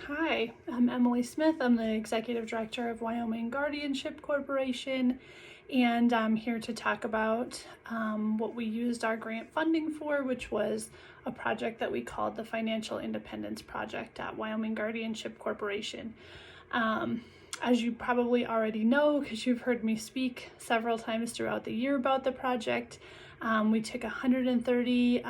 Hi, I'm Emily Smith. I'm the Executive Director of Wyoming Guardianship Corporation, and I'm here to talk about what we used our grant funding for, which was a project that we called the Financial Independence Project at Wyoming Guardianship Corporation. As you probably already know, because you've heard me speak several times throughout the year about the project, we took 130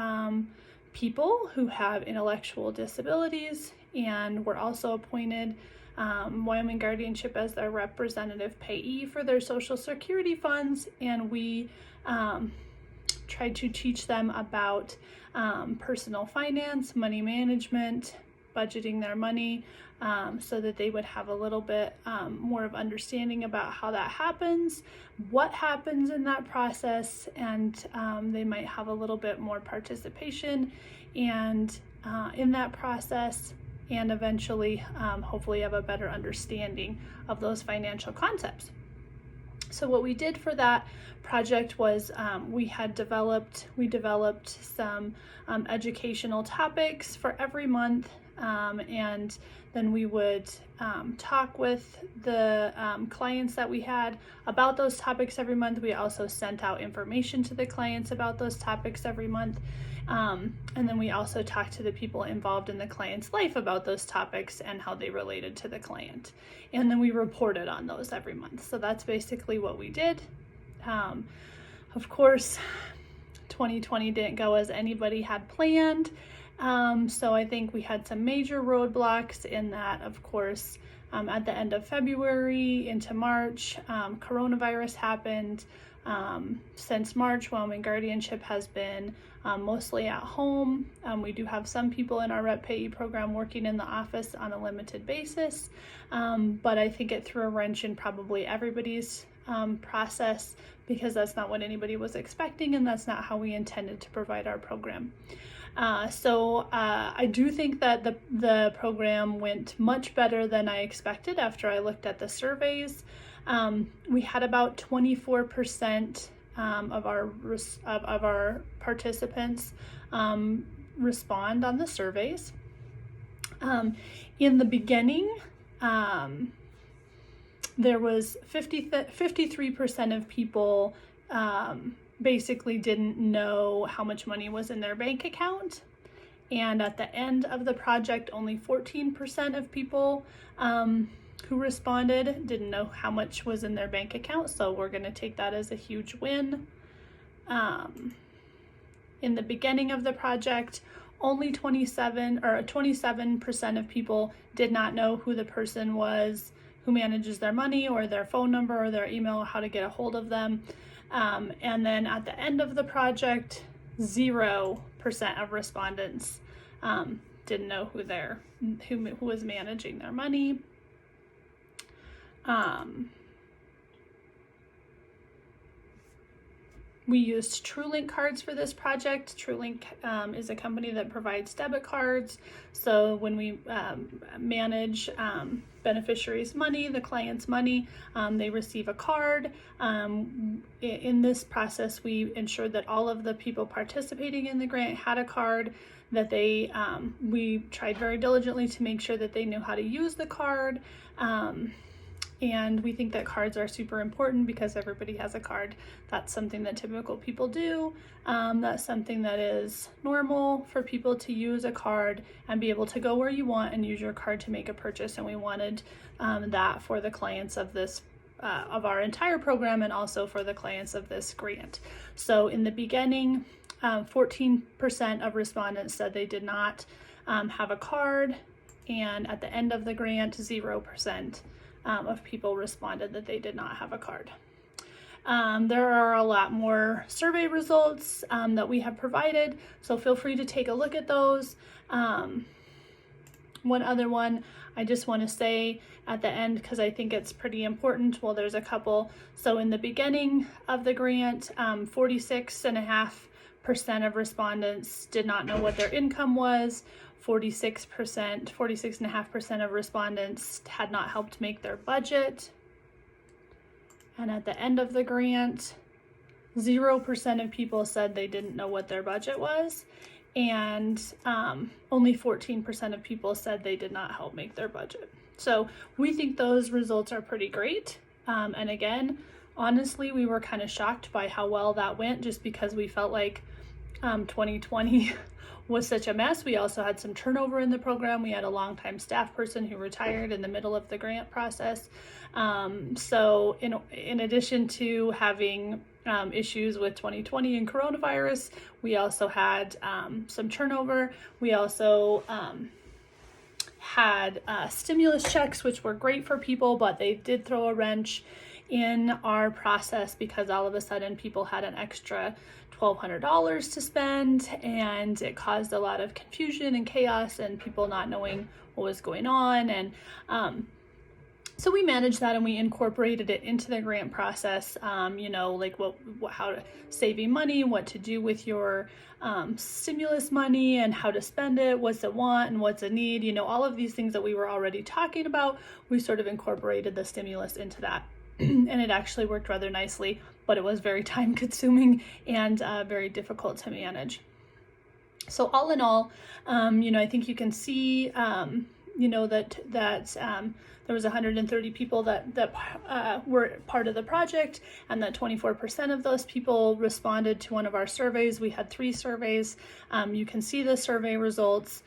people who have intellectual disabilities, and were also appointed Wyoming Guardianship as their representative payee for their Social Security funds, and we tried to teach them about personal finance, money management, budgeting their money, so that they would have a little bit more of understanding about how that happens, what happens in that process, and they might have a little bit more participation and in that process, and eventually hopefully have a better understanding of those financial concepts. So what we did for that project was we developed some educational topics for every month, and then we would talk with the clients that we had about those topics every month. We also sent out information to the clients about those topics every month. And then we also talked to the people involved in the client's life about those topics and how they related to the client. And then we reported on those every month. So that's basically what we did. Of course, 2020 didn't go as anybody had planned. So I think we had some major roadblocks in that, of course, at the end of February into March, coronavirus happened. Since March, Wyoming Guardianship has been mostly at home. We do have some people in our rep payee program working in the office on a limited basis, but I think it threw a wrench in probably everybody's process, because that's not what anybody was expecting, and that's not how we intended to provide our program. So I do think that the program went much better than I expected after I looked at the surveys. We had about 24% of our participants respond on the surveys. In the beginning, there was 53% of people basically didn't know how much money was in their bank account. And at the end of the project, only 14% of people who responded didn't know how much was in their bank account. So we're going to take that as a huge win. In the beginning of the project, only 27% of people did not know who the person was who manages their money, or their phone number, or their email, or how to get a hold of them. And then at the end of the project, 0% of respondents didn't know who was managing their money. We used TrueLink cards for this project. TrueLink is a company that provides debit cards. So when we manage beneficiaries' money, the client's money, they receive a card. In this process, we ensured that all of the people participating in the grant had a card, that we tried very diligently to make sure that they knew how to use the card. And we think that cards are super important because everybody has a card. That's something that typical people do. That's something that is normal for people to use a card and be able to go where you want and use your card to make a purchase. And we wanted that for the clients of this of our entire program, and also for the clients of this grant. So in the beginning, 14% of respondents said they did not have a card, and at the end of the grant, 0% of people responded that they did not have a card. There are a lot more survey results that we have provided, so feel free to take a look at those. One other one I just want to say at the end, because I think it's pretty important. Well, there's a couple. So in the beginning of the grant, 46.5% of respondents did not know what their income was. 46.5% of respondents had not helped make their budget. And at the end of the grant, 0% of people said they didn't know what their budget was. and only 14% of people said they did not help make their budget. So we think those results are pretty great. And again, honestly, we were kind of shocked by how well that went, just because we felt like 2020 was such a mess. We also had some turnover in the program. We had a longtime staff person who retired in the middle of the grant process. So in addition to having issues with 2020 and coronavirus, we also had some turnover. We also had stimulus checks, which were great for people, but they did throw a wrench in our process, because all of a sudden people had an extra $1,200 to spend, and it caused a lot of confusion and chaos and people not knowing what was going on. And so we managed that, and we incorporated it into the grant process, like how to saving money, what to do with your stimulus money, and how to spend it, what's it want and what's a need, all of these things that we were already talking about. We sort of incorporated the stimulus into that. And it actually worked rather nicely, but it was very time consuming and very difficult to manage. So all in all, I think you can see, that there was 130 people that were part of the project, and that 24% of those people responded to one of our surveys. We had 3 surveys. You can see the survey results.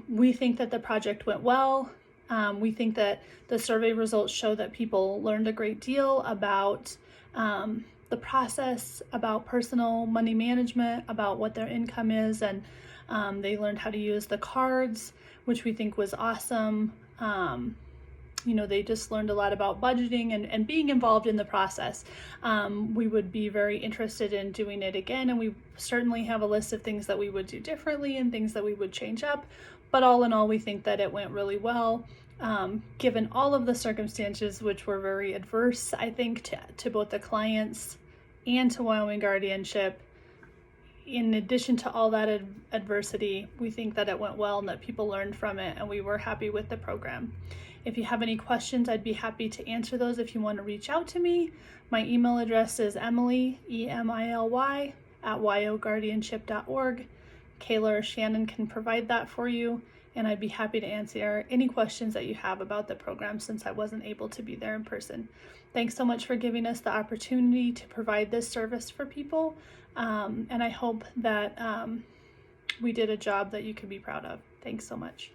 We think that the project went well. We think that the survey results show that people learned a great deal about the process, about personal money management, about what their income is, and they learned how to use the cards, which we think was awesome. They just learned a lot about budgeting and being involved in the process. We would be very interested in doing it again, and we certainly have a list of things that we would do differently and things that we would change up. But all in all, we think that it went really well, given all of the circumstances, which were very adverse, I think, to both the clients and to Wyoming Guardianship. In addition to all that adversity, we think that it went well and that people learned from it, and we were happy with the program. If you have any questions, I'd be happy to answer those if you want to reach out to me. My email address is Emily, EMILY, @yoguardianship.org. Kayla or Shannon can provide that for you, and I'd be happy to answer any questions that you have about the program, since I wasn't able to be there in person. Thanks so much for giving us the opportunity to provide this service for people, and I hope that we did a job that you could be proud of. Thanks so much.